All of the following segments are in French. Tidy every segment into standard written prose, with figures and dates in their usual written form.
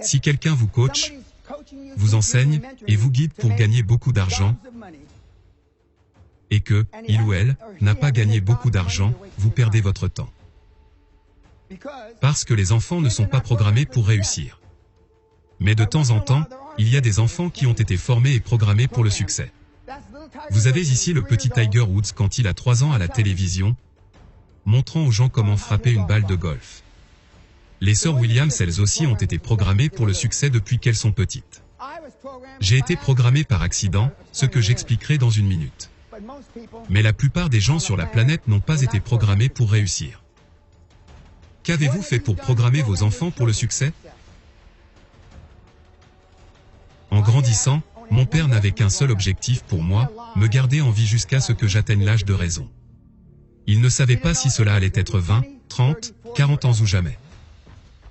Si quelqu'un vous coach, vous enseigne et vous guide pour gagner beaucoup d'argent, et que, il ou elle, n'a pas gagné beaucoup d'argent, vous perdez votre temps. Parce que les enfants ne sont pas programmés pour réussir. Mais de temps en temps, il y a des enfants qui ont été formés et programmés pour le succès. Vous avez ici le petit Tiger Woods quand il a 3 ans à la télévision, montrant aux gens comment frapper une balle de golf. Les sœurs Williams, elles aussi, ont été programmées pour le succès depuis qu'elles sont petites. J'ai été programmé par accident, ce que j'expliquerai dans une minute. Mais la plupart des gens sur la planète n'ont pas été programmés pour réussir. Qu'avez-vous fait pour programmer vos enfants pour le succès? En grandissant, mon père n'avait qu'un seul objectif pour moi, me garder en vie jusqu'à ce que j'atteigne l'âge de raison. Il ne savait pas si cela allait être 20, 30, 40 ans ou jamais.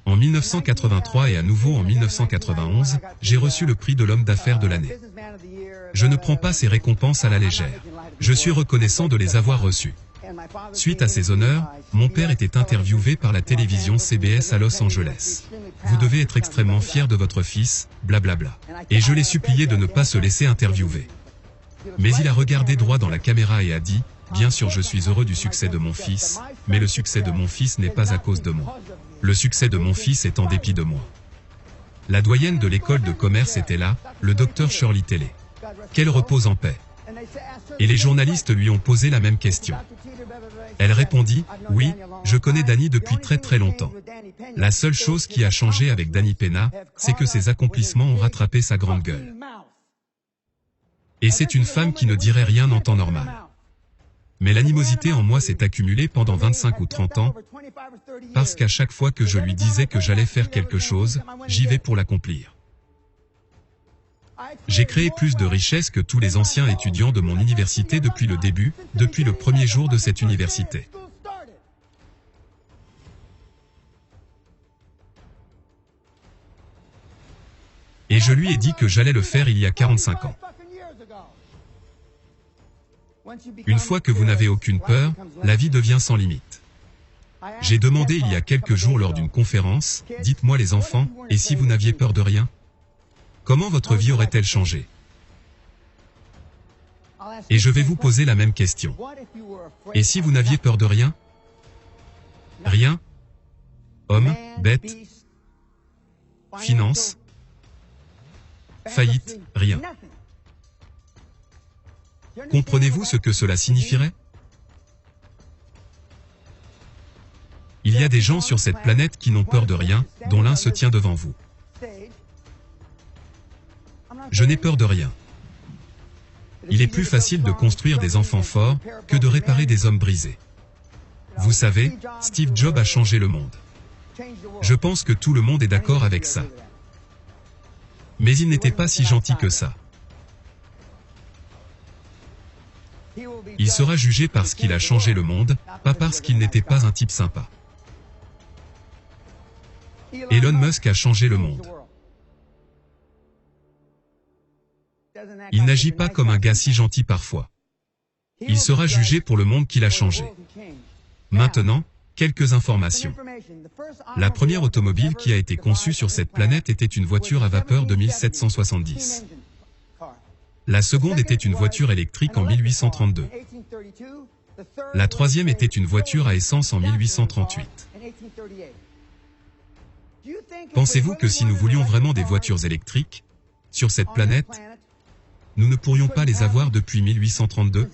En 1983 et à nouveau en 1991, j'ai reçu le prix de l'homme d'affaires de l'année. Je ne prends pas ces récompenses à la légère. Je suis reconnaissant de les avoir reçues. Suite à ces honneurs, mon père était interviewé par la télévision CBS à Los Angeles. Vous devez être extrêmement fier de votre fils, blablabla. Et je l'ai supplié de ne pas se laisser interviewer. Mais il a regardé droit dans la caméra et a dit, « Bien sûr je suis heureux du succès de mon fils, mais le succès de mon fils n'est pas à cause de moi. Le succès de mon fils est en dépit de moi. » La doyenne de l'école de commerce était là, le docteur Shirley Telley. Qu'elle repose en paix. Et les journalistes lui ont posé la même question. Elle répondit, « Oui, je connais Danny depuis très très longtemps. La seule chose qui a changé avec Danny Pena, c'est que ses accomplissements ont rattrapé sa grande gueule. Et c'est une femme qui ne dirait rien en temps normal. Mais l'animosité en moi s'est accumulée pendant 25 ou 30 ans, parce qu'à chaque fois que je lui disais que j'allais faire quelque chose, j'y vais pour l'accomplir. J'ai créé plus de richesses que tous les anciens étudiants de mon université depuis le début, depuis le premier jour de cette université. Et je lui ai dit que j'allais le faire il y a 45 ans. Une fois que vous n'avez aucune peur, la vie devient sans limite. J'ai demandé il y a quelques jours lors d'une conférence, « Dites-moi les enfants, et si vous n'aviez peur de rien ? Comment votre vie aurait-elle changé ?» Et je vais vous poser la même question. Et si vous n'aviez peur de rien? Rien? Homme, bête, finance, faillite, rien. Comprenez-vous ce que cela signifierait? Il y a des gens sur cette planète qui n'ont peur de rien, dont l'un se tient devant vous. Je n'ai peur de rien. Il est plus facile de construire des enfants forts que de réparer des hommes brisés. Vous savez, Steve Jobs a changé le monde. Je pense que tout le monde est d'accord avec ça. Mais il n'était pas si gentil que ça. Il sera jugé parce qu'il a changé le monde, pas parce qu'il n'était pas un type sympa. Elon Musk a changé le monde. Il n'agit pas comme un gars si gentil parfois. Il sera jugé pour le monde qu'il a changé. Maintenant, quelques informations. La première automobile qui a été conçue sur cette planète était une voiture à vapeur de 1770. La seconde était une voiture électrique en 1832. La troisième était une voiture à essence en 1838. Pensez-vous que si nous voulions vraiment des voitures électriques, sur cette planète, nous ne pourrions pas les avoir depuis 1832?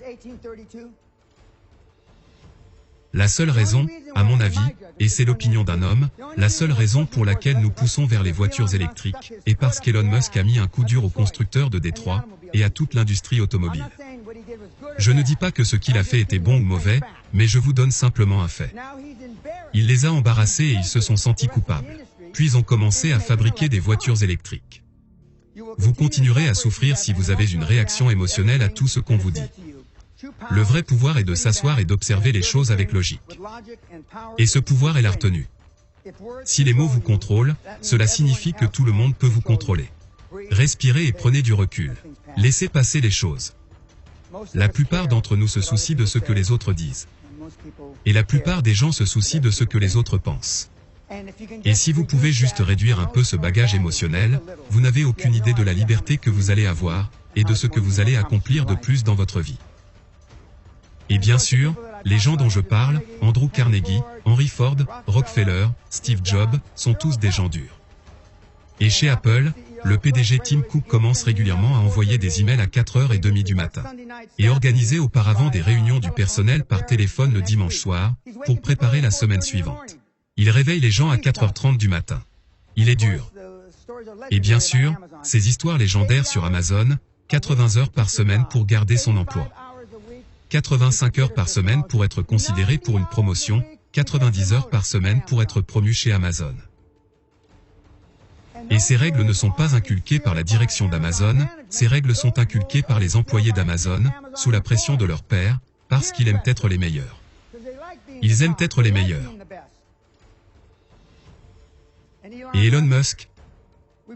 La seule raison, à mon avis, et c'est l'opinion d'un homme, la seule raison pour laquelle nous poussons vers les voitures électriques, est parce qu'Elon Musk a mis un coup dur aux constructeurs de Détroit, et à toute l'industrie automobile. Je ne dis pas que ce qu'il a fait était bon ou mauvais, mais je vous donne simplement un fait. Il les a embarrassés et ils se sont sentis coupables. Puis ont commencé à fabriquer des voitures électriques. Vous continuerez à souffrir si vous avez une réaction émotionnelle à tout ce qu'on vous dit. Le vrai pouvoir est de s'asseoir et d'observer les choses avec logique. Et ce pouvoir est la retenue. Si les mots vous contrôlent, cela signifie que tout le monde peut vous contrôler. Respirez et prenez du recul. Laissez passer les choses. La plupart d'entre nous se soucient de ce que les autres disent. Et la plupart des gens se soucient de ce que les autres pensent. Et si vous pouvez juste réduire un peu ce bagage émotionnel, vous n'avez aucune idée de la liberté que vous allez avoir, et de ce que vous allez accomplir de plus dans votre vie. Et bien sûr, les gens dont je parle, Andrew Carnegie, Henry Ford, Rockefeller, Steve Jobs, sont tous des gens durs. Et chez Apple, le PDG Tim Cook commence régulièrement à envoyer des emails à 4h30 du matin. Et organiser auparavant des réunions du personnel par téléphone le dimanche soir, pour préparer la semaine suivante. Il réveille les gens à 4h30 du matin. Il est dur. Et bien sûr, ces histoires légendaires sur Amazon, 80 heures par semaine pour garder son emploi. 85 heures par semaine pour être considéré pour une promotion, 90 heures par semaine pour être promu chez Amazon. Et ces règles ne sont pas inculquées par la direction d'Amazon, ces règles sont inculquées par les employés d'Amazon, sous la pression de leur père, parce qu'ils aiment être les meilleurs. Ils aiment être les meilleurs. Et Elon Musk,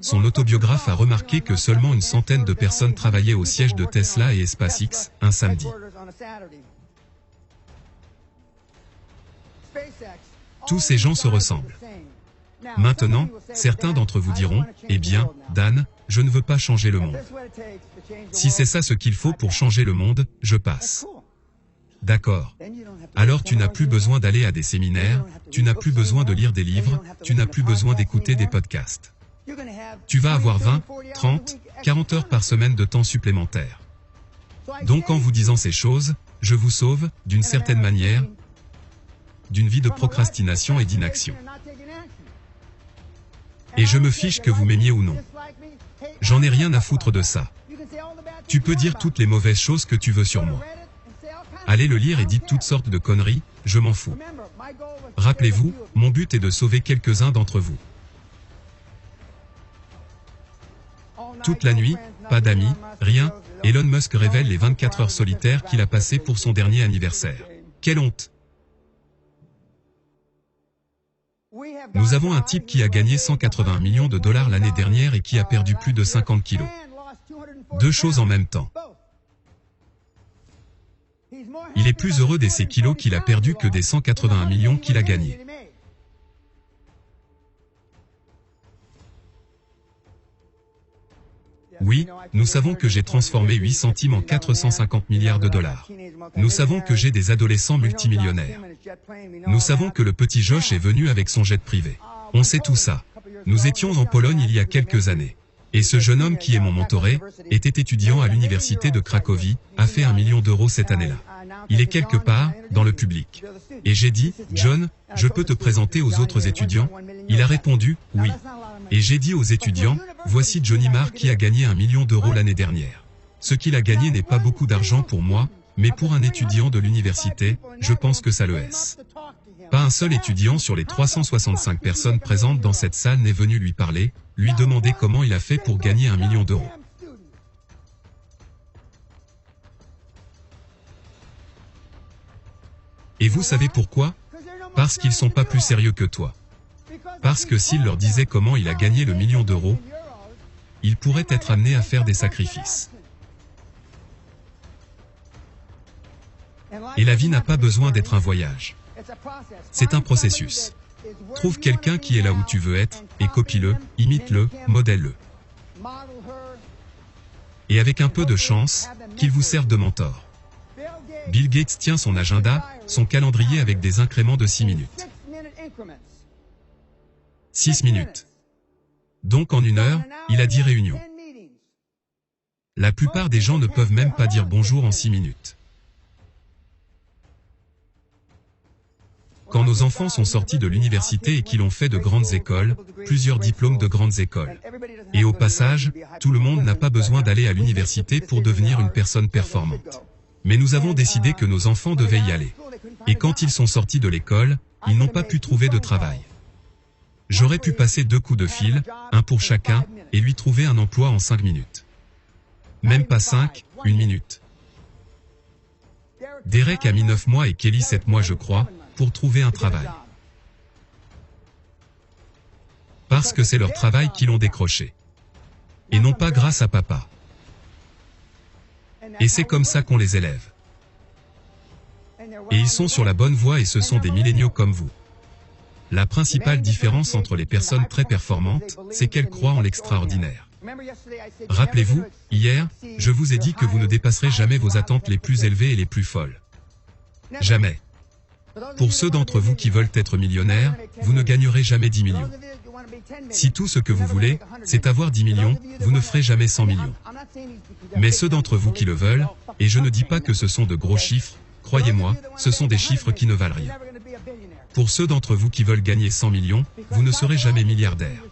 son autobiographe a remarqué que seulement une centaine de personnes travaillaient au siège de Tesla et SpaceX, un samedi. Tous ces gens se ressemblent. Maintenant, certains d'entre vous diront, « Eh bien, Dan, je ne veux pas changer le monde. Si c'est ça ce qu'il faut pour changer le monde, je passe. » D'accord. Alors tu n'as plus besoin d'aller à des séminaires, tu n'as plus besoin de lire des livres, tu n'as plus besoin d'écouter des podcasts. Tu vas avoir 20, 30, 40 heures par semaine de temps supplémentaire. Donc en vous disant ces choses, je vous sauve, d'une certaine manière, d'une vie de procrastination et d'inaction. Et je me fiche que vous m'aimiez ou non. J'en ai rien à foutre de ça. Tu peux dire toutes les mauvaises choses que tu veux sur moi. Allez le lire et dites toutes sortes de conneries, je m'en fous. Rappelez-vous, mon but est de sauver quelques-uns d'entre vous. Toute la nuit, pas d'amis, rien, Elon Musk révèle les 24 heures solitaires qu'il a passées pour son dernier anniversaire. Quelle honte! Nous avons un type qui a gagné 180 millions de dollars l'année dernière et qui a perdu plus de 50 kilos. Deux choses en même temps. Il est plus heureux de ces kilos qu'il a perdus que des 181 millions qu'il a gagnés. Oui, nous savons que j'ai transformé 8 centimes en 450 milliards de dollars. Nous savons que j'ai des adolescents multimillionnaires. Nous savons que le petit Josh est venu avec son jet privé. On sait tout ça. Nous étions en Pologne il y a quelques années. Et ce jeune homme qui est mon mentoré, était étudiant à l'université de Cracovie, a fait 1 million d'euros cette année-là. Il est quelque part, dans le public. Et j'ai dit, John, je peux te présenter aux autres étudiants? Il a répondu, oui. Et j'ai dit aux étudiants, voici Johnny Marr qui a gagné 1 million d'euros l'année dernière. Ce qu'il a gagné n'est pas beaucoup d'argent pour moi, mais pour un étudiant de l'université, je pense que ça le est. Pas un seul étudiant sur les 365 personnes présentes dans cette salle n'est venu lui parler, lui demander comment il a fait pour gagner 1 million d'euros. Et vous savez pourquoi? Parce qu'ils sont pas plus sérieux que toi. Parce que s'il leur disait comment il a gagné le million d'euros, il pourrait être amené à faire des sacrifices. Et la vie n'a pas besoin d'être un voyage. C'est un processus. Trouve quelqu'un qui est là où tu veux être, et copie-le, imite-le, modèle-le. Et avec un peu de chance, qu'il vous serve de mentor. Bill Gates tient son agenda, son calendrier avec des incréments de 6 minutes. 6 minutes. Donc en 1 heure, il a 10 réunions. La plupart des gens ne peuvent même pas dire bonjour en 6 minutes. Quand nos enfants sont sortis de l'université et qu'ils ont fait de grandes écoles, plusieurs diplômes de grandes écoles. Et au passage, tout le monde n'a pas besoin d'aller à l'université pour devenir une personne performante. Mais nous avons décidé que nos enfants devaient y aller. Et quand ils sont sortis de l'école, ils n'ont pas pu trouver de travail. J'aurais pu passer 2 coups de fil, un pour chacun, et lui trouver un emploi en 5 minutes. Même pas 5, 1 minute. Derek a mis 9 mois et Kelly 7 mois je crois, pour trouver un travail. Parce que c'est leur travail qui l'ont décroché. Et non pas grâce à papa. Et c'est comme ça qu'on les élève. Et ils sont sur la bonne voie et ce sont des milléniaux comme vous. La principale différence entre les personnes très performantes, c'est qu'elles croient en l'extraordinaire. Rappelez-vous, hier, je vous ai dit que vous ne dépasserez jamais vos attentes les plus élevées et les plus folles. Jamais. Pour ceux d'entre vous qui veulent être millionnaires, vous ne gagnerez jamais 10 millions. Si tout ce que vous voulez, c'est avoir 10 millions, vous ne ferez jamais 100 millions. Mais ceux d'entre vous qui le veulent, et je ne dis pas que ce sont de gros chiffres, croyez-moi, ce sont des chiffres qui ne valent rien. Pour ceux d'entre vous qui veulent gagner 100 millions, vous ne serez jamais milliardaire.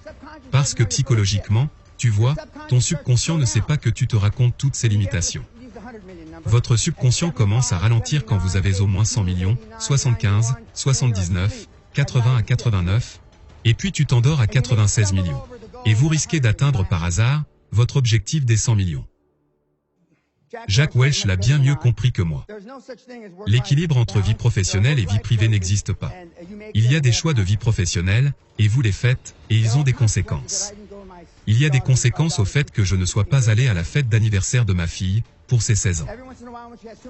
Parce que psychologiquement, tu vois, ton subconscient ne sait pas que tu te racontes toutes ces limitations. Votre subconscient commence à ralentir quand vous avez au moins 100 millions, 75, 79, 80 à 89, et puis tu t'endors à 96 millions. Et vous risquez d'atteindre par hasard votre objectif des 100 millions. Jack Welch l'a bien mieux compris que moi. L'équilibre entre vie professionnelle et vie privée n'existe pas. Il y a des choix de vie professionnelle, et vous les faites, et ils ont des conséquences. Il y a des conséquences au fait que je ne sois pas allé à la fête d'anniversaire de ma fille, pour ses 16 ans.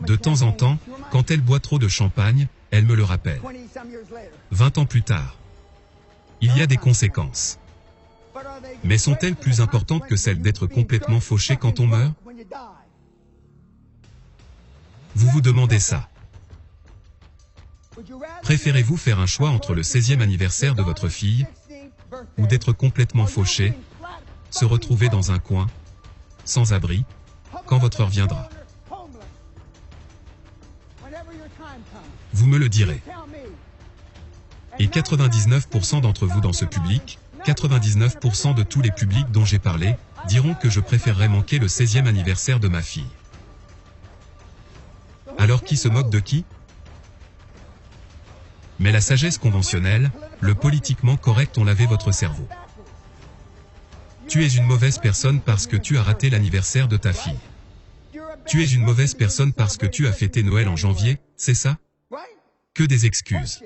De temps en temps, quand elle boit trop de champagne, elle me le rappelle. 20 ans plus tard. Il y a des conséquences. Mais sont-elles plus importantes que celles d'être complètement fauché quand on meurt? Vous vous demandez ça. Préférez-vous faire un choix entre le 16e anniversaire de votre fille, ou d'être complètement fauché, se retrouver dans un coin, sans abri, quand votre heure viendra? Vous me le direz. Et 99% d'entre vous dans ce public, 99% de tous les publics dont j'ai parlé, diront que je préférerais manquer le 16e anniversaire de ma fille. Alors qui se moque de qui? Mais la sagesse conventionnelle, le politiquement correct ont lavé votre cerveau. Tu es une mauvaise personne parce que tu as raté l'anniversaire de ta fille. Tu es une mauvaise personne parce que tu as fêté Noël en janvier, c'est ça? Que des excuses.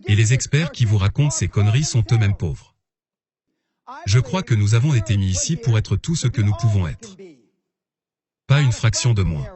Et les experts qui vous racontent ces conneries sont eux-mêmes pauvres. Je crois que nous avons été mis ici pour être tout ce que nous pouvons être. Pas une fraction de moins.